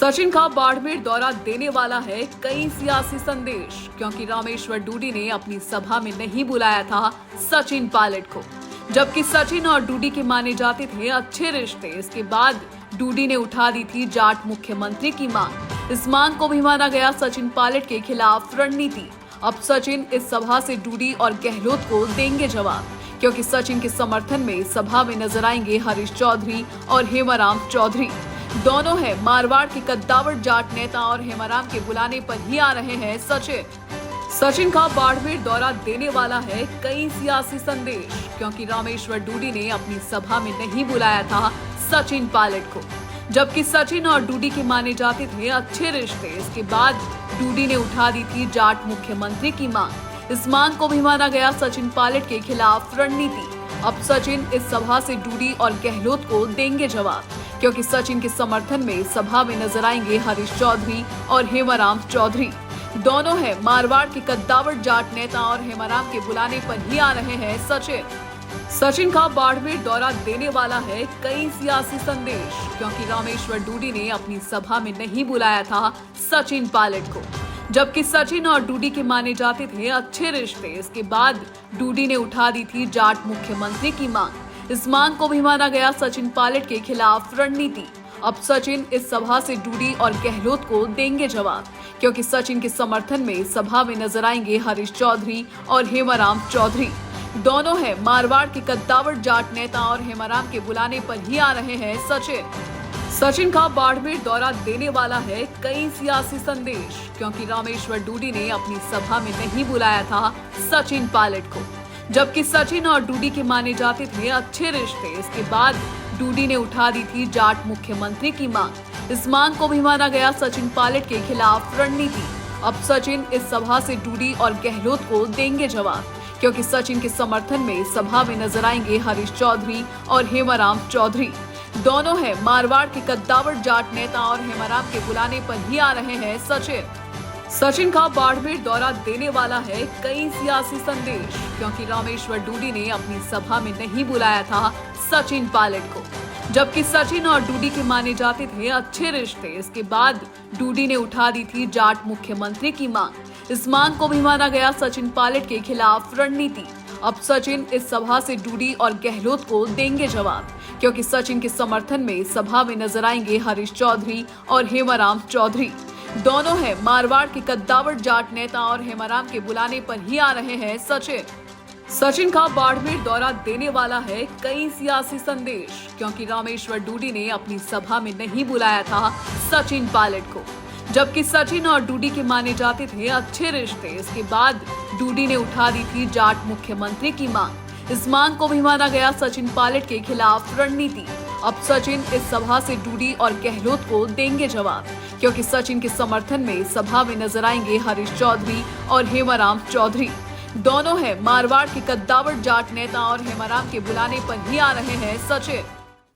सचिन का बाड़मेर दौरा देने वाला है कई सियासी संदेश, क्योंकि रामेश्वर डूडी ने अपनी सभा में नहीं बुलाया था सचिन पायलट को। जबकि सचिन और डूडी के माने जाते थे अच्छे रिश्ते, इसके बाद डूडी ने उठा दी थी जाट मुख्यमंत्री की मांग। इस मांग को भी माना गया सचिन पायलट के खिलाफ रणनीति। अब सचिन इस सभा से डूडी और गहलोत को देंगे जवाब, क्योंकि सचिन के समर्थन में सभा में नजर आएंगे हरीश चौधरी और हेमाराम चौधरी। दोनों है मारवाड़ के कद्दावर जाट नेता और हेमाराम के बुलाने पर ही आ रहे हैं सचिन का बाड़मेर दौरा देने वाला है कई सियासी संदेश, क्योंकि रामेश्वर डूडी ने अपनी सभा में नहीं बुलाया था सचिन पायलट को। जबकि सचिन और डूडी के माने जाते थे अच्छे रिश्ते, इसके बाद डूडी ने उठा दी थी जाट मुख्यमंत्री की मांग। इस मांग को भी माना गया सचिन पायलट के खिलाफ रणनीति। अब सचिन इस सभा से डूडी और गहलोत को देंगे जवाब, क्योंकि सचिन के समर्थन में सभा में नजर आएंगे हरीश चौधरी और हेमाराम चौधरी। दोनों है मारवाड़ के कद्दावर जाट नेता और हेमाराम के बुलाने पर ही आ रहे हैं सचिन का बाड़मेर दौरा देने वाला है कई सियासी संदेश, क्योंकि रामेश्वर डूडी ने अपनी सभा में नहीं बुलाया था सचिन पायलट को। जबकि सचिन और डूडी के माने जाते थे अच्छे रिश्ते, इसके बाद डूडी ने उठा दी थी जाट मुख्यमंत्री की मांग। इस मांग को भी माना गया सचिन पायलट के खिलाफ रणनीति। अब सचिन इस सभा से डूडी और गहलोत को देंगे जवाब, क्योंकि सचिन के समर्थन में सभा में नजर आएंगे हरीश चौधरी और हेमाराम चौधरी। दोनों है मारवाड़ के कद्दावर जाट नेता और हेमाराम के बुलाने पर ही आ रहे हैं सचिन का बाड़मेर दौरा देने वाला है कई सियासी संदेश, क्योंकि रामेश्वर डूडी ने अपनी सभा में नहीं बुलाया था सचिन पायलट को। जबकि सचिन और डूडी के माने जाते थे अच्छे रिश्ते, इसके बाद डूडी ने उठा दी थी जाट मुख्यमंत्री की मांग। इस मांग को भी माना गया सचिन पायलट के खिलाफ रणनीति। अब सचिन इस सभा से डूडी और गहलोत को देंगे जवाब, क्योंकि सचिन के समर्थन में सभा में नजर आएंगे हरीश चौधरी और हेमाराम चौधरी। दोनों है मारवाड़ के कद्दावर जाट नेता और हेमाराम के बुलाने पर ही आ रहे हैं सचिन का बाड़मेर दौरा देने वाला है कई सियासी संदेश, क्योंकि रामेश्वर डूडी ने अपनी सभा में नहीं बुलाया था सचिन पायलट को। जबकि सचिन और डूडी के माने जाते थे अच्छे रिश्ते, इसके बाद डूडी ने उठा दी थी जाट मुख्यमंत्री की मांग। इस मांग को भी माना गया सचिन पायलट के खिलाफ रणनीति। अब सचिन इस सभा से डूडी और गहलोत को देंगे जवाब, क्योंकि सचिन के समर्थन में सभा में नजर आएंगे हरीश चौधरी और हेमाराम चौधरी। दोनों है मारवाड़ के कद्दावर जाट नेता और हेमाराम के बुलाने पर ही आ रहे हैं सचिन का बाड़मेर दौरा देने वाला है कई सियासी संदेश, क्योंकि रामेश्वर डूडी ने अपनी सभा में नहीं बुलाया था सचिन पायलट को। जबकि सचिन और डूडी के माने जाते थे अच्छे रिश्ते, इसके बाद डूडी ने उठा दी थी जाट मुख्यमंत्री की मांग। इस मांग को भी माना गया सचिन पायलट के खिलाफ रणनीति। अब सचिन इस सभा से डूडी और गहलोत को देंगे जवाब, क्योंकि सचिन के समर्थन में सभा में नजर आएंगे हरीश चौधरी और हेमाराम चौधरी। दोनों है मारवाड़ के कद्दावर जाट नेता और हेमाराम के बुलाने पर ही आ रहे हैं